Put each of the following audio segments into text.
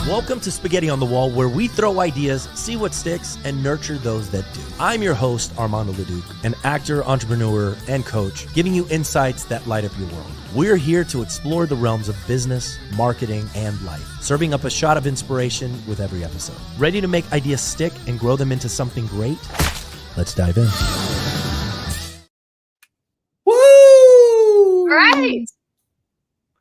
Welcome to Spaghetti on the Wall, where we throw ideas, see what sticks, and nurture those that do. I'm your host, Armando Leduc, an actor, entrepreneur, and coach, giving you insights that light up your world. We're here to explore the realms of business, marketing, and life, serving up a shot of inspiration with every episode. Ready to make ideas stick and grow them into something great? Let's dive in. Woo! Right.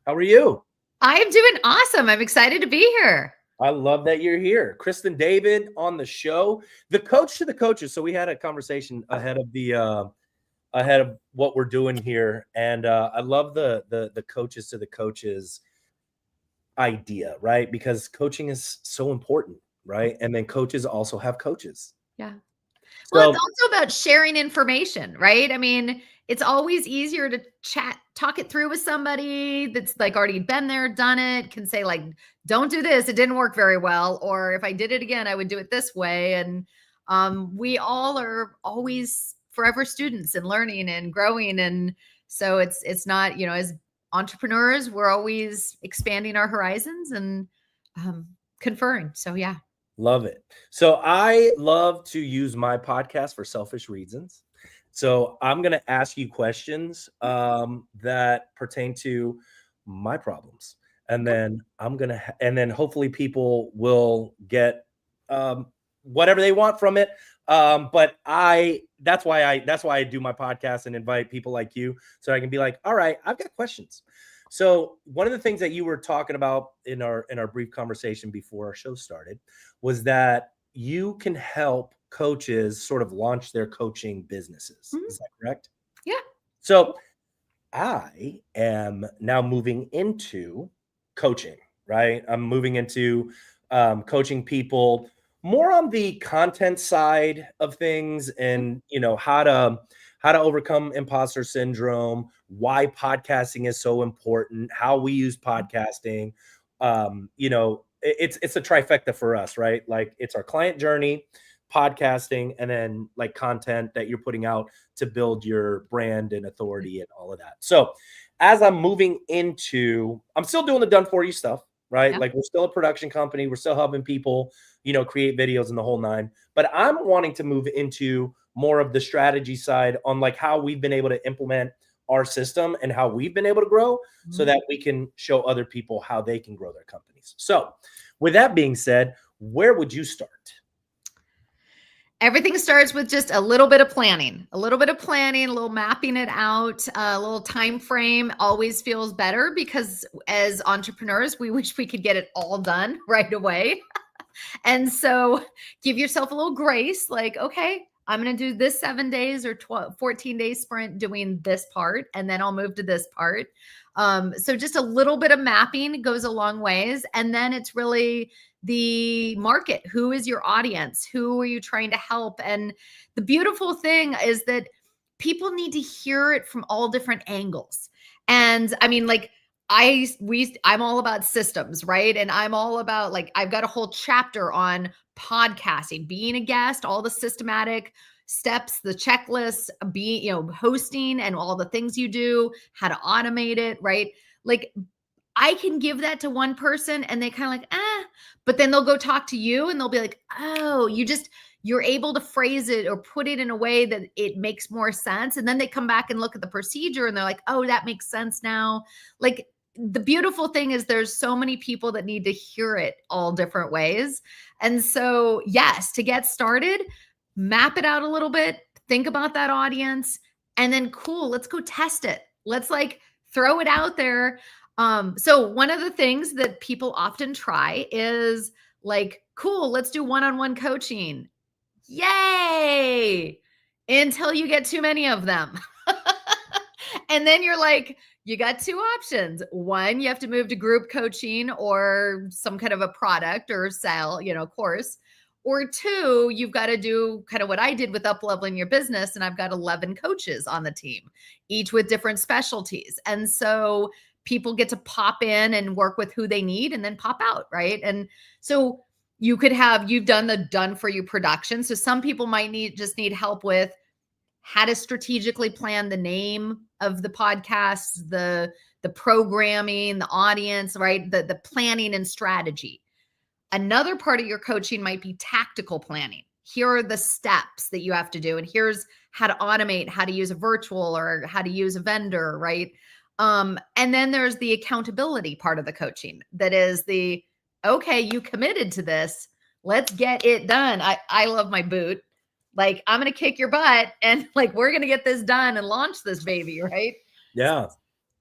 How are you? I am doing awesome. I'm excited to be here. I love that you're here. Kristen David on the show, the coach to the coaches. So we had a conversation ahead of what we're doing here, and I love the coaches to the coaches idea, right? Because coaching is so important, right? And then coaches also have coaches. Yeah. So, Well, it's also about sharing information, right? I mean, it's always easier to talk it through with somebody that's like already been there, done it, can say like, don't do this. It didn't work very well. Or if I did it again, I would do it this way. And we all are always forever students and learning and growing. And so it's not, as entrepreneurs, we're always expanding our horizons and conferring. So yeah. love it. So I love to use my podcast for selfish reasons. So I'm going to ask you questions that pertain to my problems. And then and then hopefully people will get whatever they want from it. But that's why I do my podcast and invite people like you, so I can be like, all right, I've got questions. So one of the things that you were talking about in our brief conversation before our show started was that you can help coaches sort of launch their coaching businesses. Mm-hmm. Is that correct? Yeah. So I am now moving into coaching, right? I'm moving into coaching people more on the content side of things, and how to overcome imposter syndrome, why podcasting is so important, how we use podcasting. It's a trifecta for us, right? Like it's our client journey, podcasting, and then like content that you're putting out to build your brand and authority and all of that. So as I'm moving into, I'm still doing the done for you stuff, right? Yeah. Like we're still a production company. We're still helping people, create videos and the whole nine, but I'm wanting to move into more of the strategy side on like how we've been able to implement our system and how we've been able to grow so that we can show other people how they can grow their companies. So with that being said, where would you start? Everything starts with just a little bit of planning, a little mapping it out, a little time frame always feels better because as entrepreneurs, we wish we could get it all done right away. And so give yourself a little grace, like, okay, I'm going to do this 7 days or 14 days sprint doing this part, and then I'll move to this part. So just a little bit of mapping goes a long ways. And then it's really the market. Who is your audience? Who are you trying to help? And the beautiful thing is that people need to hear it from all different angles. And I mean, like, I'm all about systems, right? And I'm all about like, I've got a whole chapter on podcasting, being a guest, all the systematic steps, the checklists, hosting and all the things you do, how to automate it, right? Like I can give that to one person and they kind of like, but then they'll go talk to you and they'll be like, oh, you're able to phrase it or put it in a way that it makes more sense. And then they come back and look at the procedure and they're like, oh, that makes sense now. Like the beautiful thing is there's so many people that need to hear it all different ways. And so, yes, to get started, map it out a little bit, think about that audience, and then cool, let's go test it. Let's like throw it out there. So one of the things that people often try is like, cool, let's do one-on-one coaching. Yay! Until you get too many of them. And then you're like, you got two options. One, you have to move to group coaching or some kind of a product or sell, course. Or two, you've got to do kind of what I did with Upleveling Your Business. And I've got 11 coaches on the team, each with different specialties. And so people get to pop in and work with who they need and then pop out, right? And so you've done the done for you production. So some people might just need help with how to strategically plan the name of the podcast, the programming, the audience, right? The planning and strategy. Another part of your coaching might be tactical planning. Here are the steps that you have to do. And here's how to automate, how to use a virtual or how to use a vendor, right? And then there's the accountability part of the coaching that is the, okay, you committed to this. Let's get it done. I love my boot. Like, I'm going to kick your butt and like, we're going to get this done and launch this baby, right? Yeah.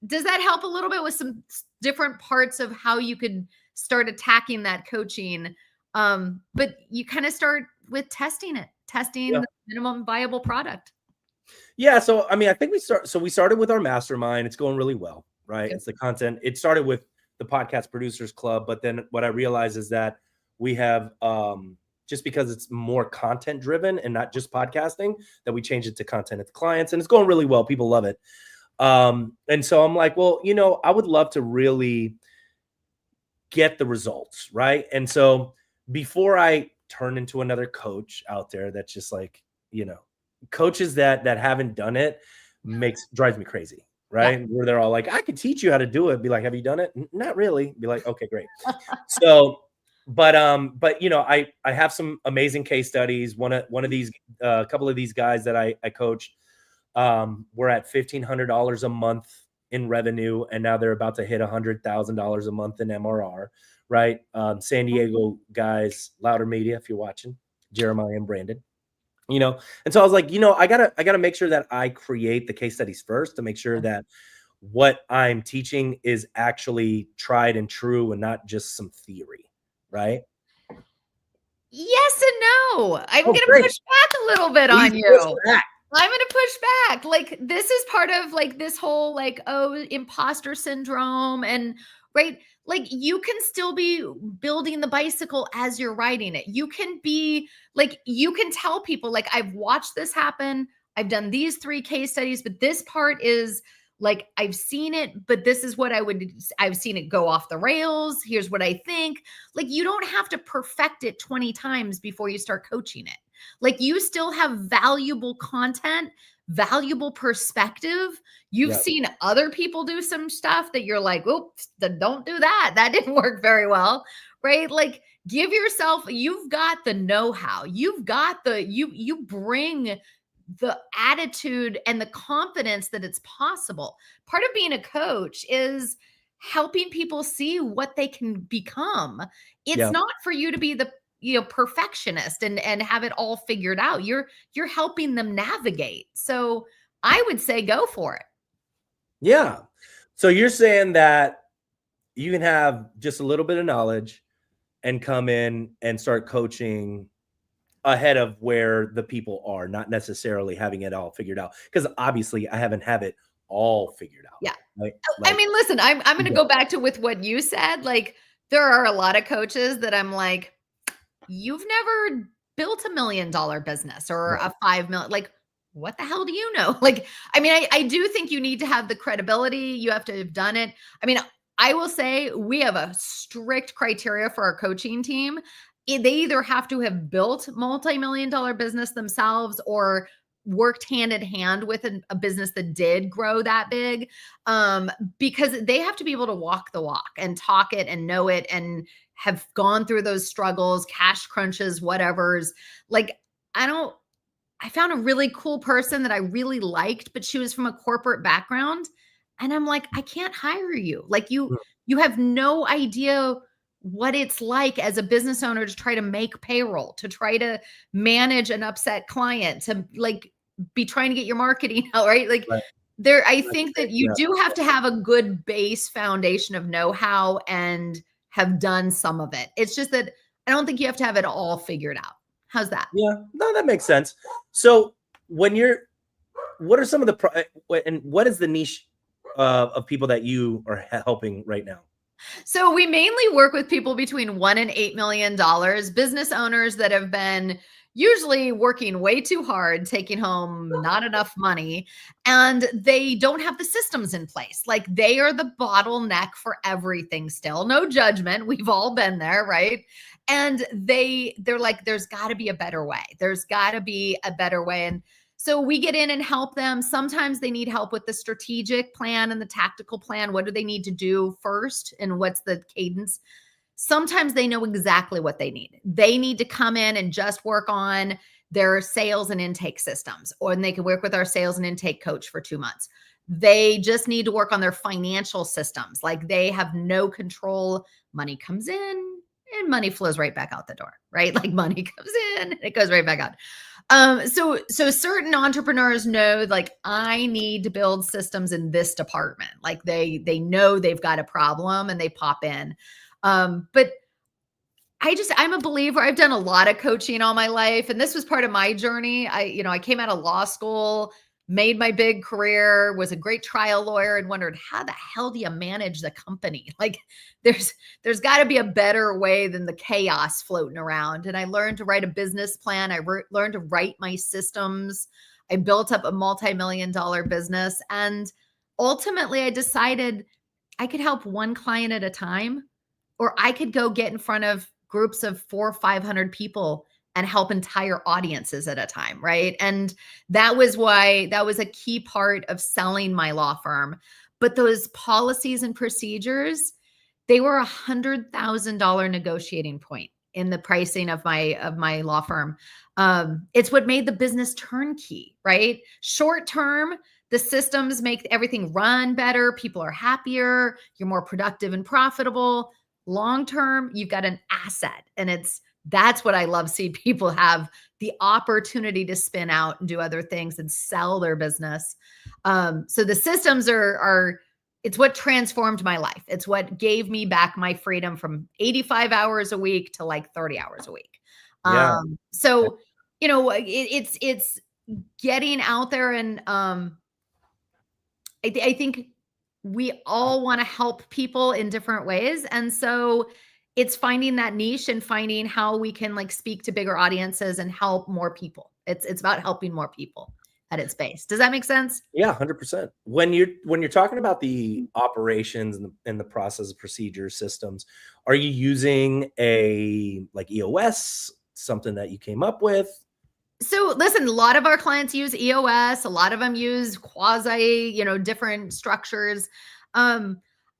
Does that help a little bit with some different parts of how you could start attacking that coaching? But you kind of start with testing the minimum viable product. Yeah. So, I mean, I think we started with our mastermind. It's going really well, right? Good. It's the content. It started with the Podcast Producers Club, but then what I realized is that we have, just because it's more content driven and not just podcasting, that we changed it to content at the clients, and it's going really well. People love it. And so I'm like, well, I would love to really get the results, right? And so before I turn into another coach out there, that's just like, coaches that haven't done it drives me crazy, right? Yeah. Where they're all like, I could teach you how to do it. Be like, have you done it? Not really. Be like, okay, great. So, but I have some amazing case studies. One of these, a couple of these guys that I coached, we're at $1,500 a month in revenue, and now they're about to hit $100,000 a month in MRR, right? San Diego guys, Louder Media, if you're watching, Jeremiah and Brandon, and so I was like, I gotta make sure that I create the case studies first to make sure that what I'm teaching is actually tried and true and not just some theory, right? Yes and no. I'm going to push back a little bit on you. I'm going to push back. Like, this is part of like this whole like, imposter syndrome and right. Like, you can still be building the bicycle as you're riding it. You can be like, you can tell people like, I've watched this happen. I've done these 3 case studies, but this part is like, I've seen it, but this is what I've seen it go off the rails. Here's what I think. Like, you don't have to perfect it 20 times before you start coaching it. Like, you still have valuable content, valuable perspective. You've seen other people do some stuff that you're like, oops, don't do that. That didn't work very well, right? Like, give yourself, you've got the know-how. You've got you bring the attitude and the confidence that it's possible. Part of being a coach is helping people see what they can become. It's not for you to be the perfectionist and have it all figured out. You're helping them navigate. So I would say go for it. Yeah. So you're saying that you can have just a little bit of knowledge and come in and start coaching ahead of where the people are, not necessarily having it all figured out. Because obviously I haven't have it all figured out. Yeah. Right? I mean, listen, I'm going to go back to with what you said. Like, there are a lot of coaches that I'm like, you've never built $1 million business or a 5 million. Like, what the hell do you know? Like, I mean, I do think you need to have the credibility. You have to have done it. I mean, I will say we have a strict criteria for our coaching team. They either have to have built multi-million-dollar business themselves or worked hand in hand with a business that did grow that big, because they have to be able to walk the walk and talk it and know it and have gone through those struggles, cash crunches, whatever's. Like, I found a really cool person that I really liked, but she was from a corporate background. And I'm like, I can't hire you. Like, you have no idea what it's like as a business owner to try to make payroll, to try to manage an upset client, to like be trying to get your marketing out, right? Like, I think that you do have to have a good base foundation of know-how and have done some of it. It's just that I don't think you have to have it all figured out. How's that? Yeah, no, that makes sense. So what are some of and what is the niche of people that you are helping right now? So we mainly work with people between $1 and $8 million, business owners that have been usually working way too hard, taking home not enough money, and they don't have the systems in place. Like, they are the bottleneck for everything still. No judgment. We've all been there, right? And they're like, there's got to be a better way. There's got to be a better way. And so we get in and help them. Sometimes they need help with the strategic plan and the tactical plan. What do they need to do first? And what's the cadence? Sometimes they know exactly what they need. They need to come in and just work on their sales and intake systems, or they can work with our sales and intake coach for 2 months. They just need to work on their financial systems. Like they have no control. Money comes in and money flows right back out the door, right? Like money comes in and it goes right back out. So certain entrepreneurs know, like, I need to build systems in this department. Like they know they've got a problem and they pop in. But I'm a believer. I've done a lot of coaching all my life, and this was part of my journey. I came out of law school, made my big career, was a great trial lawyer, and wondered, how the hell do you manage the company? Like there's got to be a better way than the chaos floating around. And I learned to write a business plan. I learned to write my systems. I built up a multi-million-dollar business. And ultimately I decided I could help one client at a time, or I could go get in front of groups of 400 or 500 people and help entire audiences at a time, right? And that was a key part of selling my law firm. But those policies and procedures, they were $100,000 negotiating point in the pricing of my law firm. It's what made the business turnkey, right? Short term, the systems make everything run better. People are happier. You're more productive and profitable. Long term, you've got an asset, and that's what I love. See people have the opportunity to spin out and do other things and sell their business. So the systems it's what transformed my life. It's what gave me back my freedom from 85 hours a week to like 30 hours a week. Yeah. So, it's getting out there, and I think we all want to help people in different ways. And so it's finding that niche and finding how we can like speak to bigger audiences and help more people. It's about helping more people at its base. Does that make sense? Yeah, 100%. When you're talking about the operations and the process, procedures, systems, are you using a like EOS, something that you came up with? So listen, a lot of our clients use EOS. A lot of them use quasi, different structures.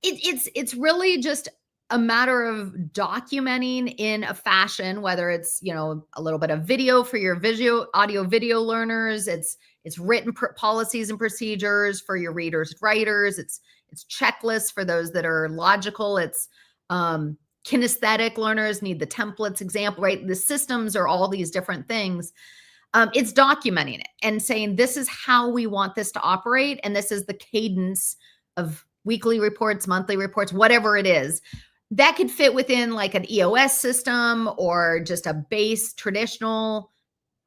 It's really just a matter of documenting in a fashion, whether it's, a little bit of video for your audio video learners. It's written policies and procedures for your readers, writers. It's checklists for those that are logical. It's kinesthetic learners need the templates example, right? The systems are all these different things. It's documenting it and saying, this is how we want this to operate. And this is the cadence of weekly reports, monthly reports, whatever it is. That could fit within like an EOS system or just a base traditional,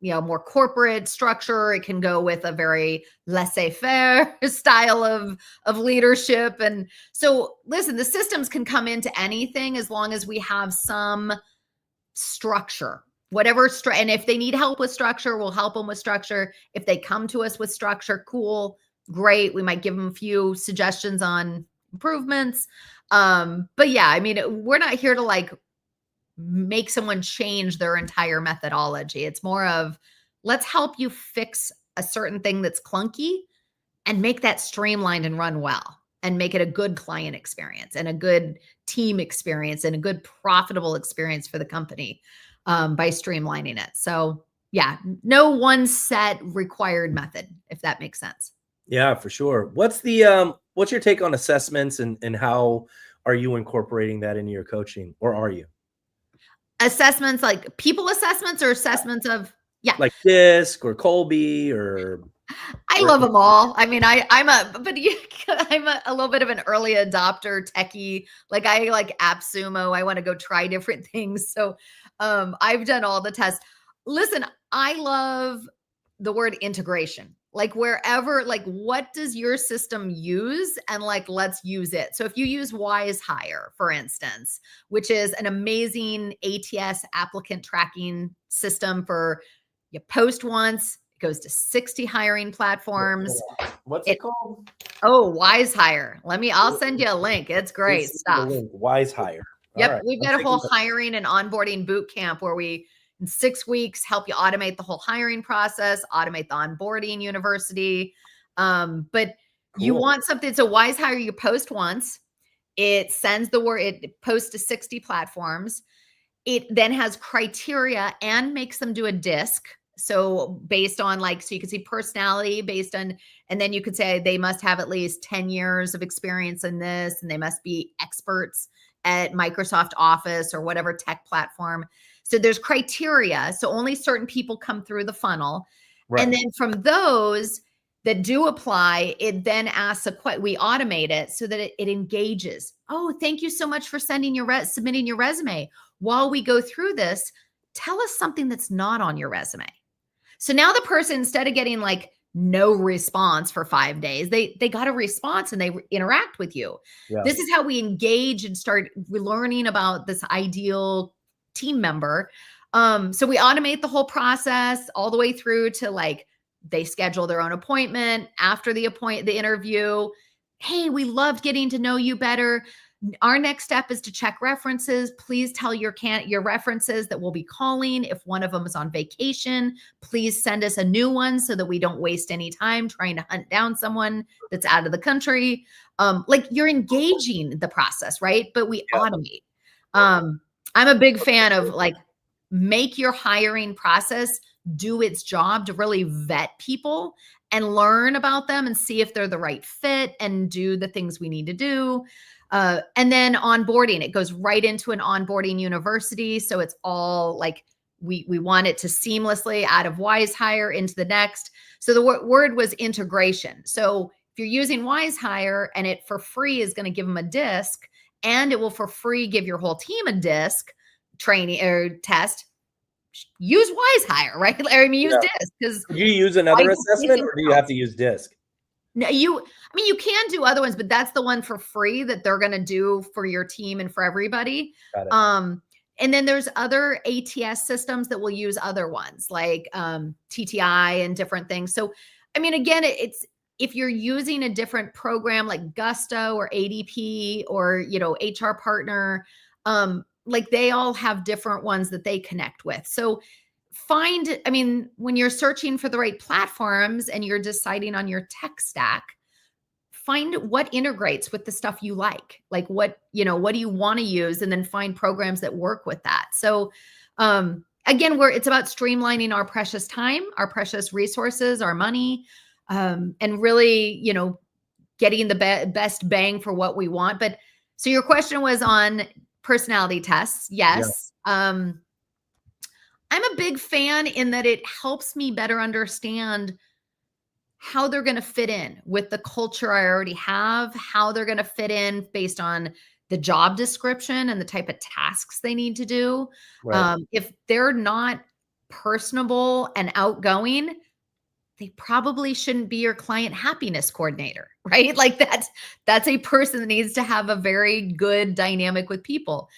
more corporate structure. It can go with a very laissez-faire style of leadership. And so listen, the systems can come into anything as long as we have some structure. Whatever, and if they need help with structure, we'll help them with structure. If they come to us with structure, cool, great. We might give them a few suggestions on improvements. But yeah, I mean, we're not here to like make someone change their entire methodology. It's more of, let's help you fix a certain thing that's clunky and make that streamlined and run well, and make it a good client experience and a good team experience and a good profitable experience for the company. By streamlining it. So yeah, no one set required method, if that makes sense. Yeah, for sure. What's your take on assessments, and how are you incorporating that into your coaching, or are you? Assessments, like people assessments, or assessments of, like DISC or Colby, or I love them all. I mean, I'm a little bit of an early adopter techie. Like I like AppSumo. I want to go try different things. So I've done all the tests. Listen, I love the word integration. Like wherever, like what does your system use? And like, let's use it. So if you use WiseHire, for instance, which is an amazing ATS applicant tracking system for you post once, it goes to 60 hiring platforms. What's it called? Oh, WiseHire. I'll send you a link. It's great stuff. WiseHire. Yep. Right. We've got a whole hiring and onboarding boot camp where we, in 6 weeks, help you automate the whole hiring process, automate the onboarding university. But cool. You want something. So WiseHire, you post once. It sends the word, it posts to 60 platforms. It then has criteria and makes them do a disc. So based on like, so you can see personality based on, and then you could say they must have at least 10 years of experience in this, and they must be experts at Microsoft Office or whatever tech platform. So there's criteria. So only certain people come through the funnel. Right. And then from those that do apply, it then asks we automate it so that it engages. Oh, thank you so much for submitting your resume. While we go through this, tell us something that's not on your resume. So now the person, instead of getting like no response for 5 days, they got a response and they interact with you. Yeah. This is how we engage and start learning about this ideal team member. So we automate the whole process all the way through to like, they schedule their own appointment after the interview. Hey, we loved getting to know you better. Our next step is to check references. Please tell your references that we'll be calling. If one of them is on vacation, please send us a new one so that we don't waste any time trying to hunt down someone that's out of the country. Like you're engaging the process, right? But we automate. I'm a big fan of like, make your hiring process do its job to really vet people and learn about them and see if they're the right fit and do the things we need to do. And then onboarding, it goes right into an onboarding university. So it's all like, we want it to seamlessly out of WiseHire into the next. So the word was integration. So if you're using WiseHire and it for free is going to give them a disc, and it will for free give your whole team a disc training or test, use WiseHire, right? I mean, use disc. Because do you use another assessment or do you have to use disc? No, you can do other ones, but that's the one for free that they're going to do for your team and for everybody. Got it. And then there's other ATS systems that will use other ones like TTI and different things. So, I mean, again, it's if you're using a different program like Gusto or ADP or, HR Partner, like they all have different ones that they connect with. So when you're searching for the right platforms and you're deciding on your tech stack, find what integrates with the stuff you like what do you want to use, and then find programs that work with that. So, again, it's about streamlining our precious time, our precious resources, our money, and really, getting the best bang for what we want. But so your question was on personality tests. Yes. Yeah. I'm a big fan in that it helps me better understand how they're going to fit in with the culture I already have, how they're going to fit in based on the job description and the type of tasks they need to do. Right. If they're not personable and outgoing, they probably shouldn't be your client happiness coordinator, right? Like that's a person that needs to have a very good dynamic with people.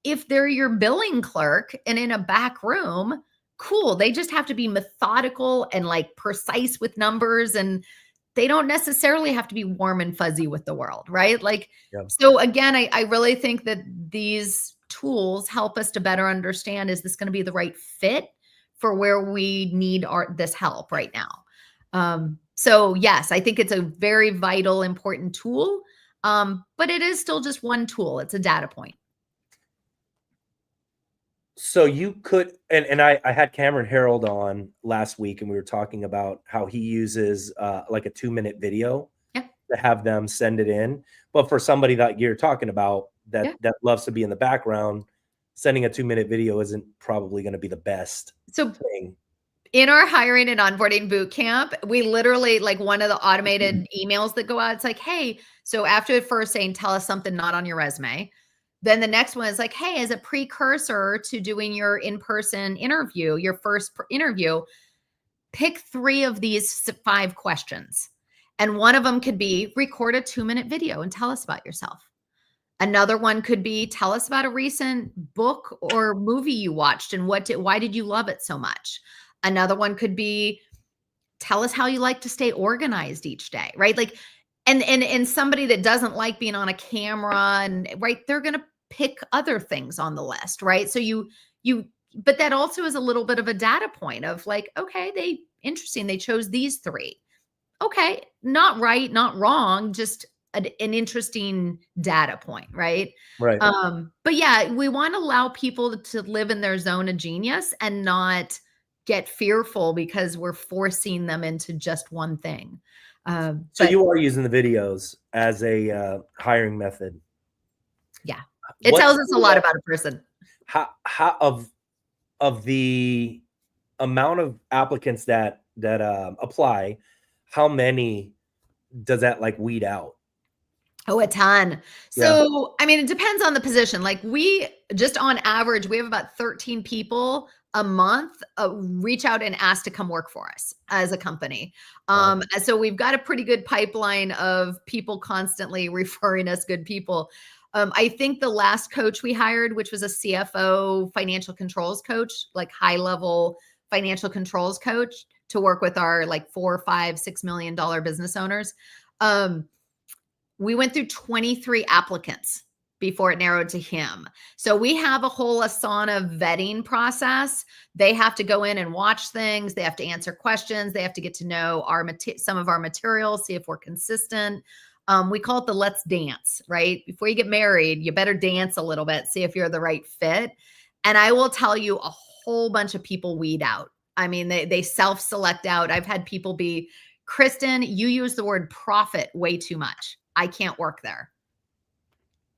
If they're your billing clerk and in a back room, cool. They just have to be methodical and like precise with numbers, and they don't necessarily have to be warm and fuzzy with the world, right? Like, So again, I really think that these tools help us to better understand, is this going to be the right fit for where we need this help right now? So yes, I think it's a very vital, important tool, but it is still just one tool. It's a data point. So you could, and I had Cameron Harold on last week, and we were talking about how he uses like a 2-minute video to have them send it in. But for somebody that you're talking about that loves to be in the background, sending a 2-minute video isn't probably going to be the best thing. In our hiring and onboarding boot camp, we literally, like, one of the automated emails that go out, it's like, hey, so after first saying, tell us something not on your resume, then the next one is like, hey, as a precursor to doing your in-person interview, your first interview, pick 3 of these 5 questions. And one of them could be, record a 2-minute video and tell us about yourself. Another one could be, tell us about a recent book or movie you watched and why did you love it so much? Another one could be, tell us how you like to stay organized each day, right? Like, and somebody that doesn't like being on a camera, and right, they're going to pick other things on the list, right? So but that also is a little bit of a data point of like, okay, interesting. They chose these 3. Okay. Not right, not wrong, just an interesting data point, right? Right. But yeah, we want to allow people to live in their zone of genius and not get fearful because we're forcing them into just one thing. So But you are using the videos as a hiring method. yeah, it What's tells us a lot about a person. How of the amount of applicants that apply, how many does that like weed out? Oh, a ton. Yeah. So, I mean, it depends on the position. Like we just on average, we have about 13 people a month reach out and ask to come work for us as a company. Wow. So we've got a pretty good pipeline of people constantly referring us good people. I think the last coach we hired, which was a CFO financial controls coach, like high level financial controls coach to work with our like $4, $5, $6 million business owners. We went through 23 applicants before it narrowed to him. So we have a whole Asana vetting process. They have to go in and watch things. They have to answer questions. They have to get to know some of our materials, see if we're consistent. We call it the let's dance, right? Before you get married, you better dance a little bit, see if you're the right fit. And I will tell you, a whole bunch of people weed out. I mean, they self-select out. I've had people be, Kristen, you use the word profit way too much. I can't work there.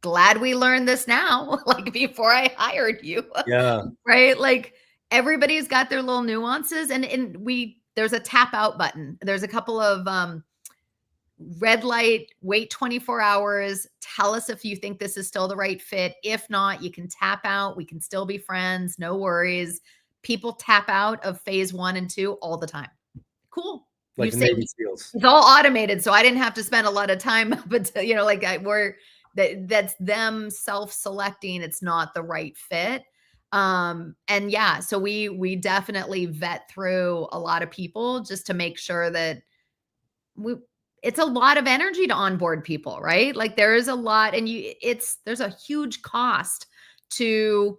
Glad we learned this now, like before I hired you. Yeah. Right? Like everybody's got their little nuances and there's a tap out button. There's a couple of red light, wait 24 hours, tell us if you think this is still the right fit. If not, you can tap out. We can still be friends. No worries. People tap out of phase 1 and 2 all the time. Cool. Like Navy SEALs. It's all automated, so I didn't have to spend a lot of time, but that's them self-selecting. It's not the right fit. And yeah, so we definitely vet through a lot of people just to make sure that it's a lot of energy to onboard people, right? Like there is a lot, and there's a huge cost to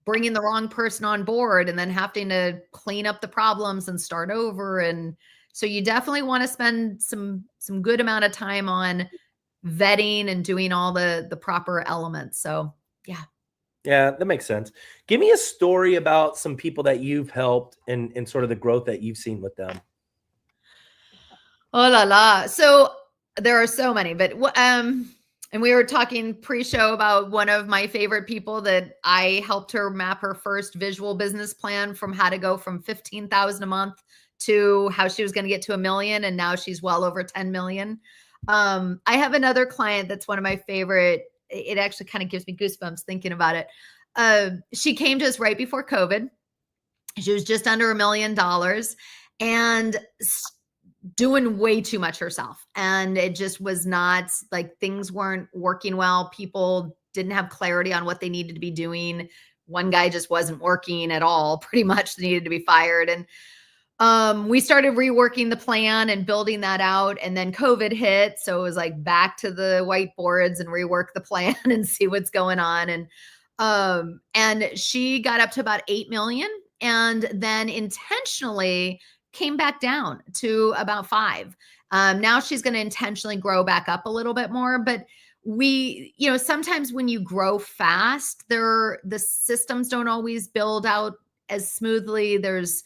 bringing the wrong person on board and then having to clean up the problems and start over. And so you definitely want to spend some good amount of time on vetting and doing all the proper elements. So yeah. Yeah, that makes sense. Give me a story about some people that you've helped and sort of the growth that you've seen with them. Oh la la. So there are so many, but and we were talking pre-show about one of my favorite people that I helped her map her first visual business plan from how to go from 15,000 a month to how she was going to get to $1 million. And now she's well over 10 million. I have another client that's one of my favorite. It actually kind of gives me goosebumps thinking about it. She came to us right before COVID. She was just under $1 million and doing way too much herself. And it just was not like things weren't working well. People didn't have clarity on what they needed to be doing. One guy just wasn't working at all. Pretty much needed to be fired. And we started reworking the plan and building that out. And then COVID hit. So it was like back to the whiteboards and rework the plan and see what's going on. And she got up to about 8 million and then intentionally came back down to about 5. Now she's going to intentionally grow back up a little bit more, but sometimes when you grow fast, the systems don't always build out as smoothly. There's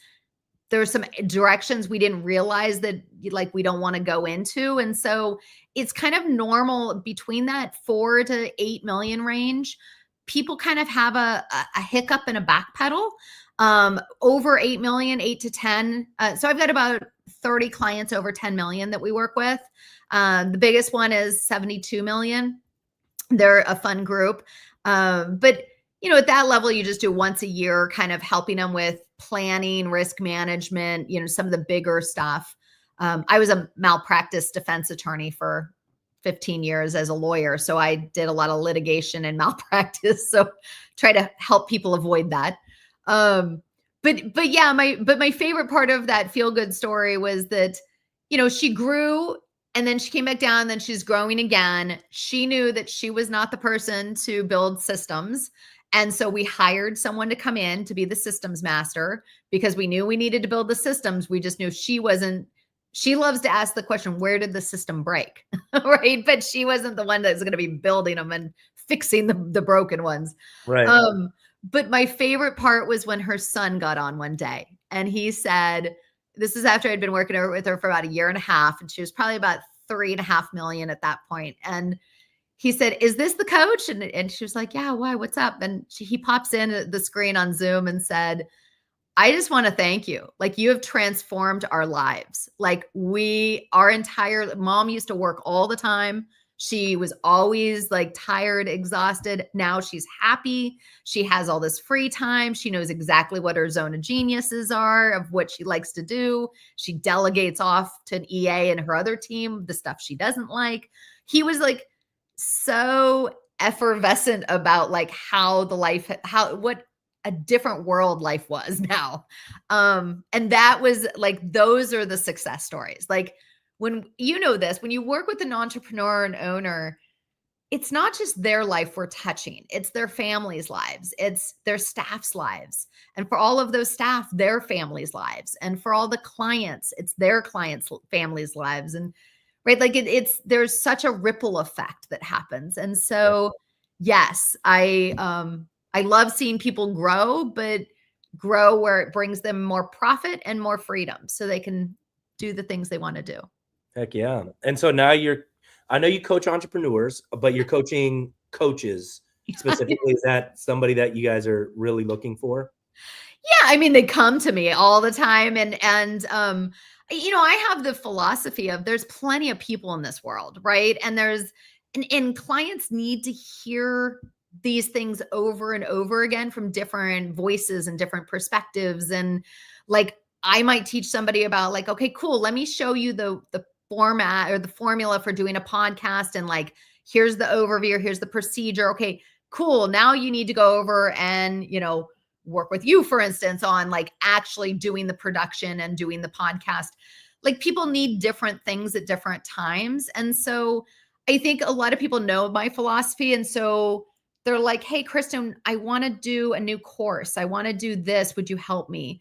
some directions we didn't realize that like we don't want to go into. And so it's kind of normal between that 4 to 8 million range. People kind of have a hiccup and a backpedal. Over 8 million, 8 to 10. So I've got about 30 clients over 10 million that we work with. The biggest one is 72 million. They're a fun group. But at that level, you just do once a year, kind of helping them with planning, risk management, some of the bigger stuff. I was a malpractice defense attorney for 15 years as a lawyer. So I did a lot of litigation and malpractice. So try to help people avoid that. But yeah, my favorite part of that feel good story was that, she grew and then she came back down, then she's growing again. She knew that she was not the person to build systems. And so we hired someone to come in to be the systems master because we knew we needed to build the systems. We just knew she wasn't she loves to ask the question, where did the system break? Right. But she wasn't the one that's going to be building them and fixing the broken ones. Right. But my favorite part was when her son got on one day and he said, this is after I'd been working with her for about 1.5 years, and she was probably about 3.5 million at that point. And he said, is this the coach? And she was like, yeah, why? What's up? And he pops in the screen on Zoom and said, I just want to thank you. Like, you have transformed our lives. Like, our entire mom used to work all the time. She was always like tired, exhausted. Now she's happy. She has all this free time. She knows exactly what her zone of geniuses are, of what she likes to do. She delegates off to an EA and her other team the stuff she doesn't like. He was like so effervescent about like what a different world life was now. And that was like, those are the success stories. Like, when you know this, when you work with an entrepreneur and owner, it's not just their life we're touching, it's their families' lives, it's their staff's lives. And for all of those staff, their families' lives. And for all the clients, it's their clients' families' lives. And right, like there's such a ripple effect that happens. And so, yes, I love seeing people grow, but grow where it brings them more profit and more freedom so they can do the things they want to do. Heck yeah. And so now I know you coach entrepreneurs, but you're coaching coaches specifically. Is that somebody that you guys are really looking for? Yeah. I mean, they come to me all the time. And I have the philosophy of there's plenty of people in this world, right? And and clients need to hear these things over and over again from different voices and different perspectives. And like, I might teach somebody about like, okay, cool. Let me show you the format or the formula for doing a podcast. And like, here's the overview, here's the procedure. Okay, cool. Now you need to go over and, work with you, for instance, on like actually doing the production and doing the podcast. Like, people need different things at different times. And so I think a lot of people know my philosophy. And so they're like, hey, Kristen, I want to do a new course. I want to do this. Would you help me?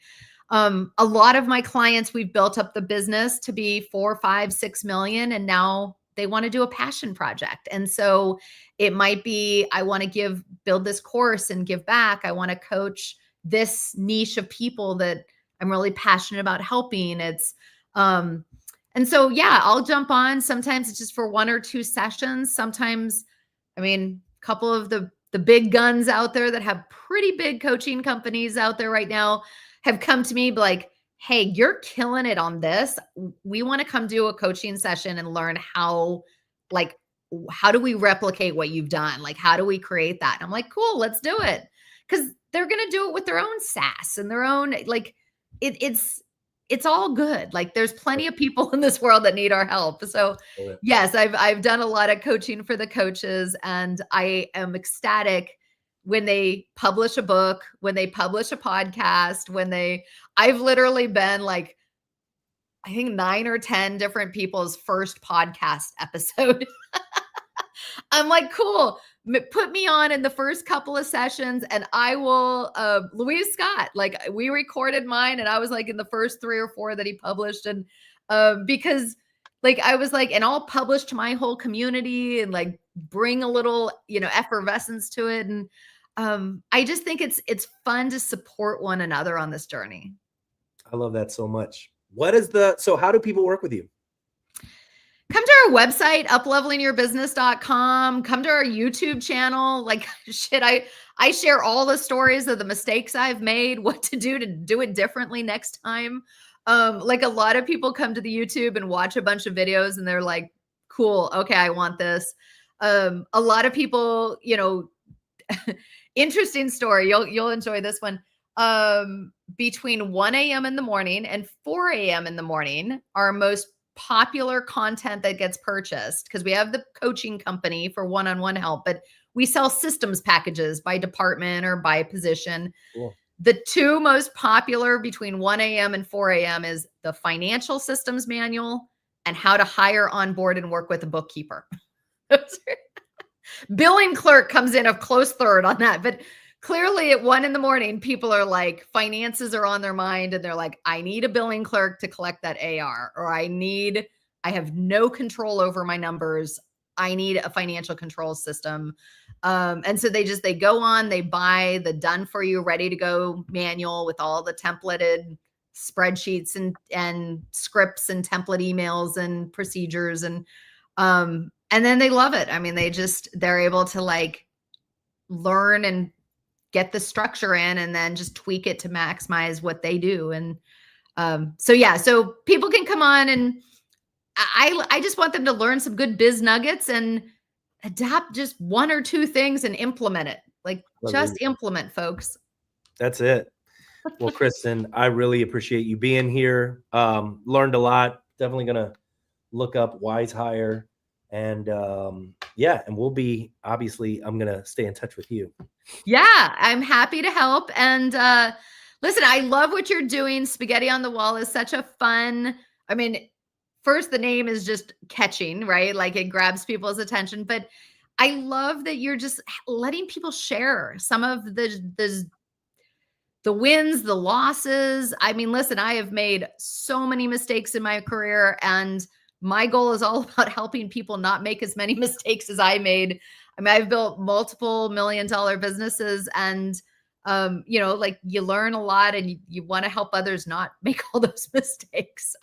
A lot of my clients, we've built up the business to be 4, 5, 6 million. And now they want to do a passion project. And so it might be, I want to build this course and give back. I want to coach this niche of people that I'm really passionate about helping. And so, yeah, I'll jump on. Sometimes it's just for 1 or 2 sessions. Sometimes, a couple of the big guns out there that have pretty big coaching companies out there right now have come to me like, hey, you're killing it on this. We want to come do a coaching session and learn how do we replicate what you've done? Like, how do we create that? And I'm like, cool, let's do it. Because they're going to do it with their own sass and their own, like, it's all good. Like, there's plenty of people in this world that need our help. So yes, I've done a lot of coaching for the coaches, and I am ecstatic when they publish a book, when they publish a podcast, I've literally been like, I think 9 or 10 different people's first podcast episode. I'm like, cool. Put me on in the first couple of sessions and I will, Louise Scott, like, we recorded mine and I was like in the first 3 or 4 that he published. And because like, I was like, and I'll publish to my whole community and like bring a little, effervescence to it. And I just think it's fun to support one another on this journey. I love that so much. So how do people work with you? Come to our website, uplevelingyourbusiness.com. Come to our YouTube channel. Like, shit, I share all the stories of the mistakes I've made, what to do it differently next time. Like, a lot of people come to the YouTube and watch a bunch of videos and they're like, cool, okay, I want this. A lot of people, interesting story. You'll enjoy this one. Between 1 a.m. in the morning and 4 a.m. in the morning, our most popular content that gets purchased, because we have the coaching company for one-on-one help, but we sell systems packages by department or by position. Cool. The 2 most popular between 1 a.m. and 4 a.m. is the financial systems manual and how to hire, onboard, and work with a bookkeeper. Billing clerk comes in a close third on that. But clearly at 1 a.m, people are like, finances are on their mind and they're like, I need a billing clerk to collect that AR, or I have no control over my numbers. I need a financial control system. And so they go on, they buy the done for you, ready to go manual with all the templated spreadsheets and scripts and template emails and procedures. And then they love it. I mean, they're able to like learn and get the structure in and then just tweak it to maximize what they do. And so people can come on, and I just want them to learn some good biz nuggets and adapt just 1 or 2 things and implement it. Like just implement, folks. That's it. Well, Kristen, I really appreciate you being here. Learned a lot. Definitely going to look up Wise Hire. And and we'll be, obviously, I'm going to stay in touch with you. Yeah, I'm happy to help. And listen, I love what you're doing. Spaghetti on the Wall is such a fun, I mean, first, the name is just catching, right? Like it grabs people's attention. But I love that you're just letting people share some of the wins, the losses. I mean, listen, I have made so many mistakes in my career, and my goal is all about helping people not make as many mistakes as I made. I mean, I've built multiple $1 million businesses, and like you learn a lot, and you want to help others not make all those mistakes.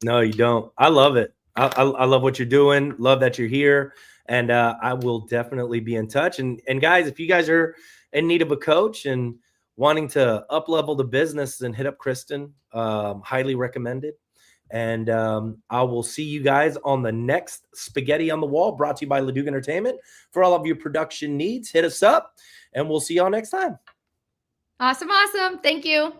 No, you don't. I love it. I love what you're doing. Love that you're here. And I will definitely be in touch. And guys, if you guys are in need of a coach and wanting to up level the business, then hit up Kristen. Highly recommended. And I will see you guys on the next Spaghetti on the Wall, brought to you by Leduc Entertainment. For all of your production needs, hit us up, and we'll see y'all next time. Awesome. Thank you.